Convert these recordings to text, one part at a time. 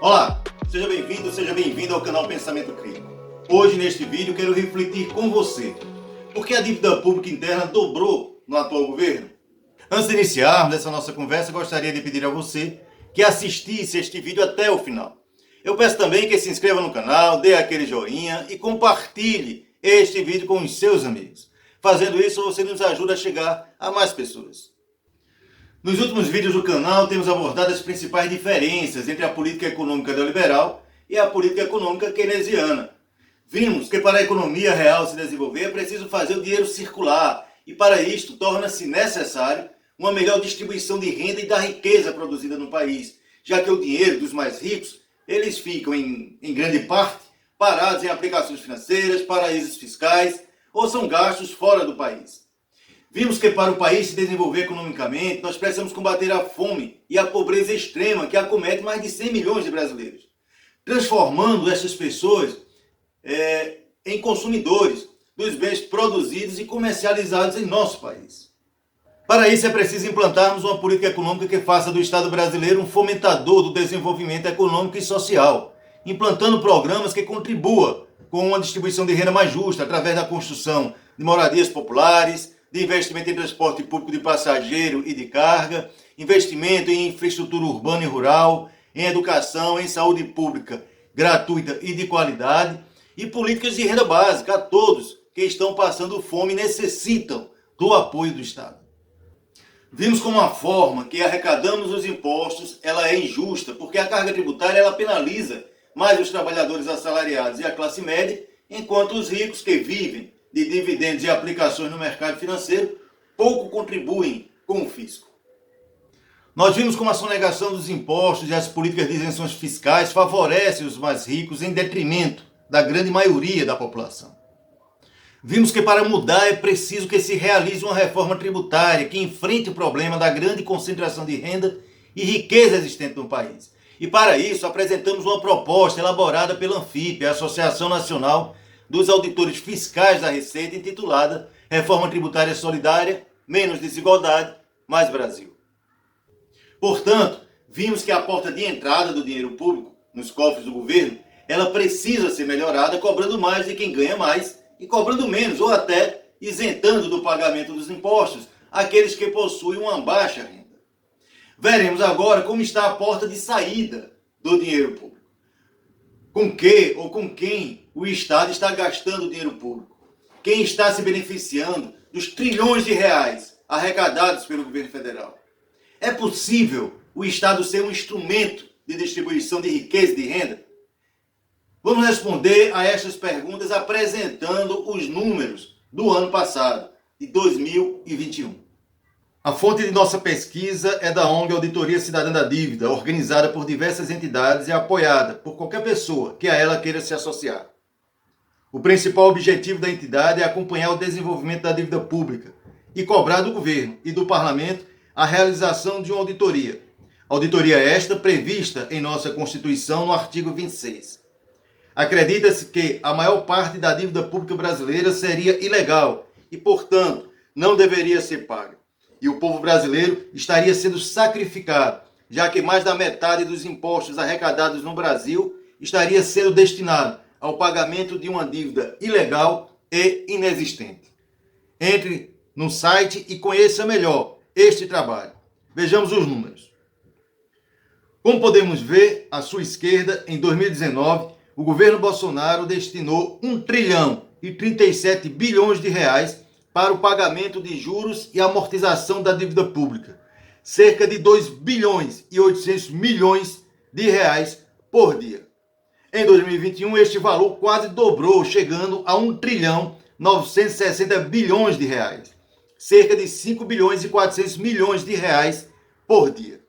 Olá, seja bem-vindo, seja bem-vindo ao canal Pensamento Crítico. Hoje, neste vídeo, quero refletir com você por que a dívida pública interna dobrou no atual governo. Antes de iniciarmos essa nossa conversa, gostaria de pedir a você que assistisse este vídeo até o final. Eu peço também que se inscreva no canal, dê aquele joinha e compartilhe este vídeo com os seus amigos. Fazendo isso, você nos ajuda a chegar a mais pessoas. Nos últimos vídeos do canal, temos abordado as principais diferenças entre a política econômica neoliberal e a política econômica keynesiana. Vimos que para a economia real se desenvolver é preciso fazer o dinheiro circular, e para isto torna-se necessário uma melhor distribuição de renda e da riqueza produzida no país, já que o dinheiro dos mais ricos, eles ficam em grande parte parados em aplicações financeiras, paraísos fiscais ou são gastos fora do país. Vimos que para o país se desenvolver economicamente, nós precisamos combater a fome e a pobreza extrema que acomete mais de 100 milhões de brasileiros, transformando essas pessoas em consumidores dos bens produzidos e comercializados em nosso país. Para isso é preciso implantarmos uma política econômica que faça do Estado brasileiro um fomentador do desenvolvimento econômico e social, implantando programas que contribuam com uma distribuição de renda mais justa através da construção de moradias populares, de investimento em transporte público de passageiro e de carga, investimento em infraestrutura urbana e rural, em educação, em saúde pública gratuita e de qualidade, e políticas de renda básica a todos que estão passando fome e necessitam do apoio do Estado. Vimos como a forma que arrecadamos os impostos ela é injusta, porque a carga tributária ela penaliza mais os trabalhadores assalariados e a classe média, enquanto os ricos que vivem de dividendos e aplicações no mercado financeiro pouco contribuem com o fisco. Nós vimos como a sonegação dos impostos e as políticas de isenções fiscais favorecem os mais ricos em detrimento da grande maioria da população. Vimos que para mudar é preciso que se realize uma reforma tributária que enfrente o problema da grande concentração de renda e riqueza existente no país. E para isso apresentamos uma proposta elaborada pela ANFIP, a Associação Nacional dos Auditores Fiscais da Receita, intitulada Reforma Tributária Solidária, Menos Desigualdade, Mais Brasil. Portanto, vimos que a porta de entrada do dinheiro público nos cofres do governo, ela precisa ser melhorada cobrando mais de quem ganha mais e cobrando menos ou até isentando do pagamento dos impostos aqueles que possuem uma baixa renda. Veremos agora como está a porta de saída do dinheiro público. Com que ou com quem o Estado está gastando o dinheiro público? Quem está se beneficiando dos trilhões de reais arrecadados pelo governo federal? É possível o Estado ser um instrumento de distribuição de riqueza e de renda? Vamos responder a estas perguntas apresentando os números do ano passado, de 2021. A fonte de nossa pesquisa é da ONG Auditoria Cidadã da Dívida, organizada por diversas entidades e apoiada por qualquer pessoa que a ela queira se associar. O principal objetivo da entidade é acompanhar o desenvolvimento da dívida pública e cobrar do governo e do parlamento a realização de uma auditoria. Auditoria esta prevista em nossa Constituição no artigo 26. Acredita-se que a maior parte da dívida pública brasileira seria ilegal e, portanto, não deveria ser paga. E o povo brasileiro estaria sendo sacrificado, já que mais da metade dos impostos arrecadados no Brasil estaria sendo destinado ao pagamento de uma dívida ilegal e inexistente. Entre no site e conheça melhor este trabalho. Vejamos os números. Como podemos ver, à sua esquerda, em 2019, o governo Bolsonaro destinou 1 trilhão e 37 bilhões de reais para o pagamento de juros e amortização da dívida pública, cerca de 2 bilhões e 800 milhões de reais por dia. Em 2021, este valor quase dobrou, chegando a 1 trilhão 960 bilhões de reais, cerca de 5 bilhões e 400 milhões de reais por dia.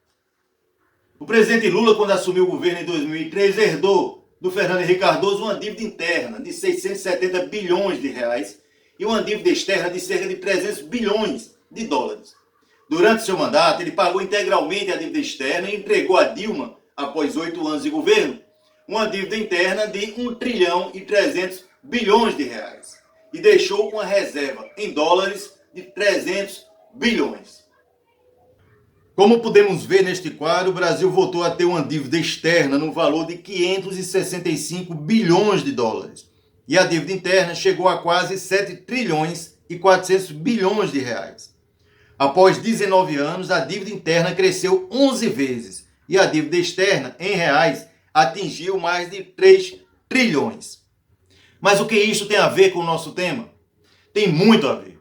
O presidente Lula, quando assumiu o governo em 2003, herdou do Fernando Henrique Cardoso uma dívida interna de 670 bilhões de reais e uma dívida externa de cerca de 300 bilhões de dólares. Durante seu mandato, ele pagou integralmente a dívida externa e entregou a Dilma, após 8 anos de governo, uma dívida interna de 1 trilhão e 300 bilhões de reais e deixou uma reserva em dólares de 300 bilhões. Como podemos ver neste quadro, o Brasil voltou a ter uma dívida externa no valor de 565 bilhões de dólares. E a dívida interna chegou a quase 7 trilhões e 400 bilhões de reais. Após 19 anos, a dívida interna cresceu 11 vezes e a dívida externa, em reais, atingiu mais de 3 trilhões. Mas o que isso tem a ver com o nosso tema? Tem muito a ver.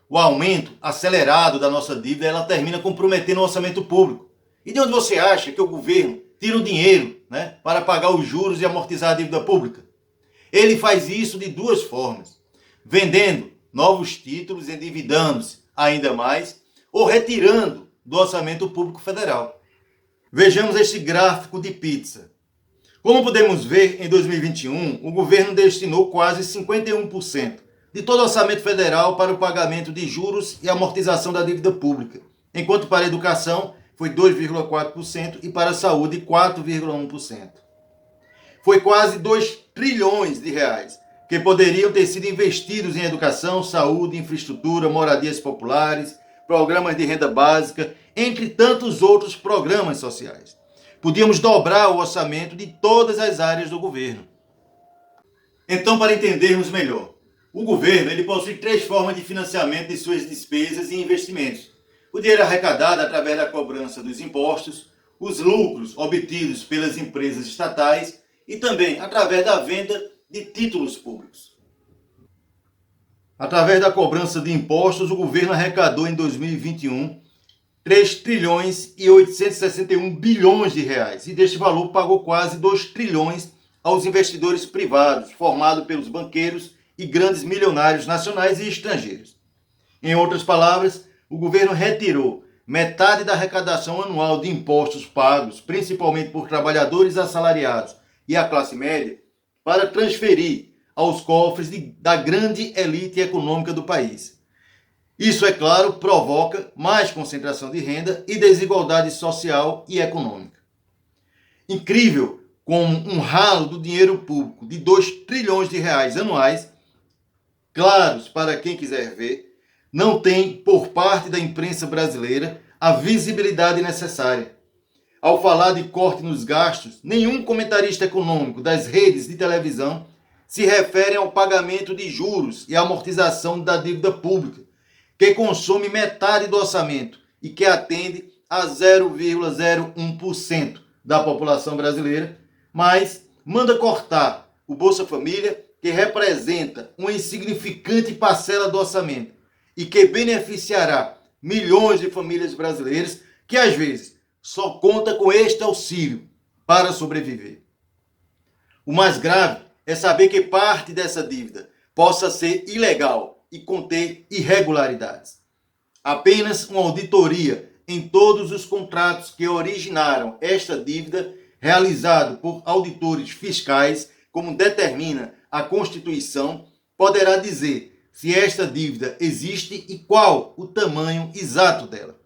O aumento acelerado da nossa dívida, ela termina comprometendo o orçamento público. E de onde você acha que o governo tira o dinheiro, para pagar os juros e amortizar a dívida pública? Ele faz isso de duas formas: vendendo novos títulos, endividando-se ainda mais, ou retirando do orçamento público federal. Vejamos este gráfico de pizza. Como podemos ver, em 2021, o governo destinou quase 51% de todo o orçamento federal para o pagamento de juros e amortização da dívida pública, enquanto para a educação foi 2,4% e para a saúde 4,1%. Foi quase 2 trilhões de reais que poderiam ter sido investidos em educação, saúde, infraestrutura, moradias populares, programas de renda básica, entre tantos outros programas sociais. Podíamos dobrar o orçamento de todas as áreas do governo. Então, para entendermos melhor, o governo ele possui 3 formas de financiamento de suas despesas e investimentos. O dinheiro arrecadado através da cobrança dos impostos, os lucros obtidos pelas empresas estatais e também através da venda de títulos públicos. Através da cobrança de impostos, o governo arrecadou em 2021 3 trilhões e 861 bilhões de reais e deste valor pagou quase 2 trilhões aos investidores privados, formados pelos banqueiros e grandes milionários nacionais e estrangeiros. Em outras palavras, o governo retirou metade da arrecadação anual de impostos pagos, principalmente por trabalhadores assalariados e a classe média, para transferir aos cofres da grande elite econômica do país. Isso, é claro, provoca mais concentração de renda e desigualdade social e econômica. Incrível como um ralo do dinheiro público de 2 trilhões de reais anuais, claros para quem quiser ver, não tem, por parte da imprensa brasileira, a visibilidade necessária. Ao falar de corte nos gastos, nenhum comentarista econômico das redes de televisão se refere ao pagamento de juros e amortização da dívida pública, que consome metade do orçamento e que atende a 0,01% da população brasileira, mas manda cortar o Bolsa Família, que representa uma insignificante parcela do orçamento e que beneficiará milhões de famílias brasileiras que, às vezes, só conta com este auxílio para sobreviver. O mais grave é saber que parte dessa dívida possa ser ilegal e conter irregularidades. Apenas uma auditoria em todos os contratos que originaram esta dívida, realizado por auditores fiscais, como determina a Constituição, poderá dizer se esta dívida existe e qual o tamanho exato dela.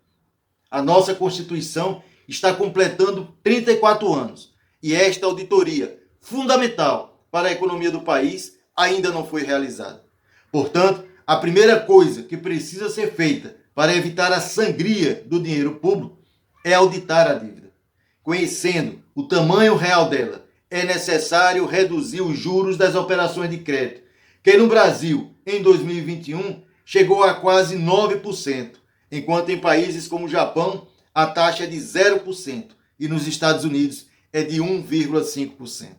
A nossa Constituição está completando 34 anos e esta auditoria, fundamental para a economia do país, ainda não foi realizada. Portanto, a primeira coisa que precisa ser feita para evitar a sangria do dinheiro público é auditar a dívida. Conhecendo o tamanho real dela, é necessário reduzir os juros das operações de crédito, que no Brasil, em 2021, chegou a quase 9%, enquanto em países como o Japão, a taxa é de 0% e nos Estados Unidos é de 1,5%.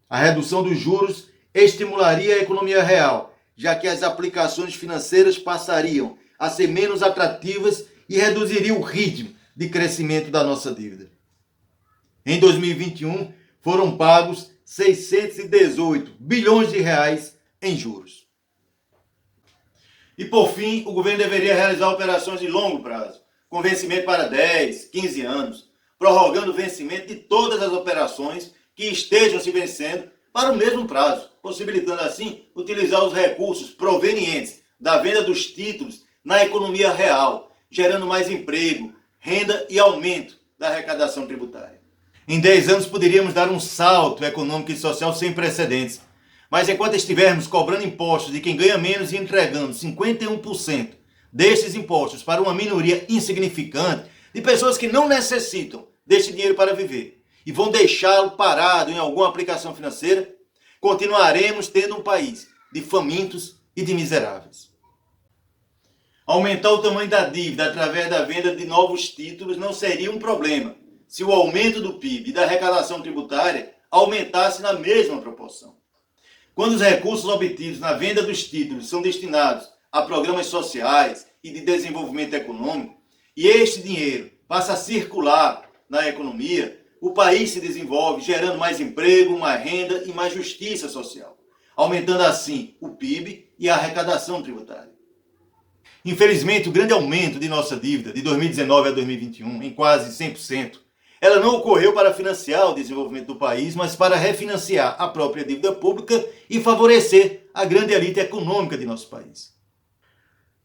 A redução dos juros estimularia a economia real, já que as aplicações financeiras passariam a ser menos atrativas e reduziria o ritmo de crescimento da nossa dívida. Em 2021, foram pagos 618 bilhões de reais em juros. E por fim, o governo deveria realizar operações de longo prazo, com vencimento para 10, 15 anos, prorrogando o vencimento de todas as operações que estejam se vencendo para o mesmo prazo, possibilitando assim utilizar os recursos provenientes da venda dos títulos na economia real, gerando mais emprego, renda e aumento da arrecadação tributária. Em 10 anos poderíamos dar um salto econômico e social sem precedentes. Mas enquanto estivermos cobrando impostos de quem ganha menos e entregando 51% destes impostos para uma minoria insignificante, de pessoas que não necessitam deste dinheiro para viver e vão deixá-lo parado em alguma aplicação financeira, continuaremos tendo um país de famintos e de miseráveis. Aumentar o tamanho da dívida através da venda de novos títulos não seria um problema se o aumento do PIB e da arrecadação tributária aumentasse na mesma proporção. Quando os recursos obtidos na venda dos títulos são destinados a programas sociais e de desenvolvimento econômico, e este dinheiro passa a circular na economia, o país se desenvolve, gerando mais emprego, mais renda e mais justiça social, aumentando assim o PIB e a arrecadação tributária. Infelizmente, o grande aumento de nossa dívida de 2019 a 2021, em quase 100%, ela não ocorreu para financiar o desenvolvimento do país, mas para refinanciar a própria dívida pública e favorecer a grande elite econômica de nosso país.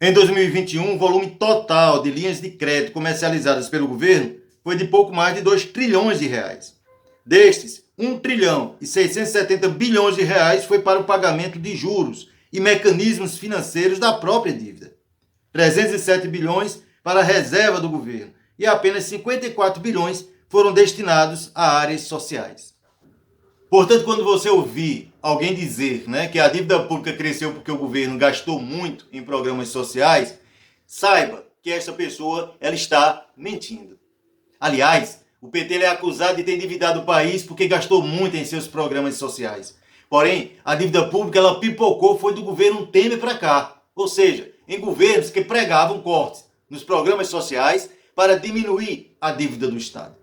Em 2021, o volume total de linhas de crédito comercializadas pelo governo foi de pouco mais de 2 trilhões de reais. Destes, 1 trilhão e 670 bilhões de reais foi para o pagamento de juros e mecanismos financeiros da própria dívida. 307 bilhões para a reserva do governo e apenas 54 bilhões foram destinados a áreas sociais. Portanto, quando você ouvir alguém dizer, que a dívida pública cresceu porque o governo gastou muito em programas sociais, saiba que essa pessoa ela está mentindo. Aliás, o PT é acusado de ter endividado o país porque gastou muito em seus programas sociais. Porém, a dívida pública ela pipocou foi do governo Temer para cá, ou seja, em governos que pregavam cortes nos programas sociais para diminuir a dívida do Estado.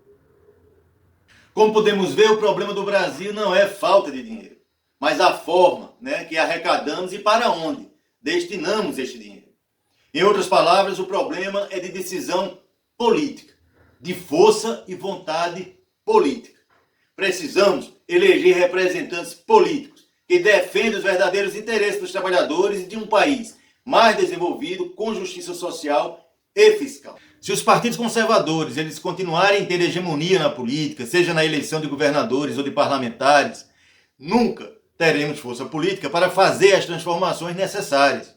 Como podemos ver, o problema do Brasil não é falta de dinheiro, mas a forma que arrecadamos e para onde destinamos este dinheiro. Em outras palavras, o problema é de decisão política, de força e vontade política. Precisamos eleger representantes políticos que defendam os verdadeiros interesses dos trabalhadores e de um país mais desenvolvido, com justiça social e fiscal. Se os partidos conservadores eles continuarem a ter hegemonia na política, seja na eleição de governadores ou de parlamentares, nunca teremos força política para fazer as transformações necessárias.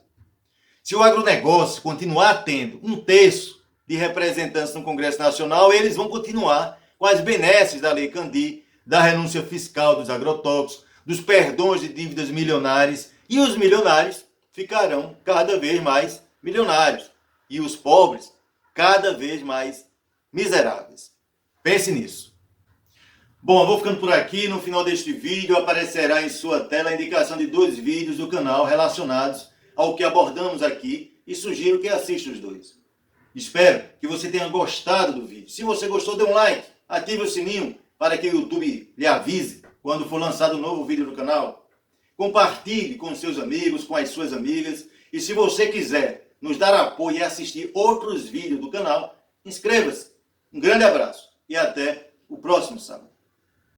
Se o agronegócio continuar tendo 1/3 de representantes no Congresso Nacional, eles vão continuar com as benesses da Lei Candir, da renúncia fiscal dos agrotóxicos, dos perdões de dívidas milionárias, e os milionários ficarão cada vez mais milionários e os pobres cada vez mais miseráveis. Pense nisso. Bom, eu vou ficando por aqui. No final deste vídeo aparecerá em sua tela a indicação de 2 vídeos do canal relacionados ao que abordamos aqui e sugiro que assista os 2. Espero que você tenha gostado do vídeo. Se você gostou, dê um like, ative o sininho para que o YouTube lhe avise quando for lançado um novo vídeo no canal. Compartilhe com seus amigos, com as suas amigas. E se você quiser nos dar apoio e assistir outros vídeos do canal, inscreva-se. Um grande abraço e até o próximo sábado.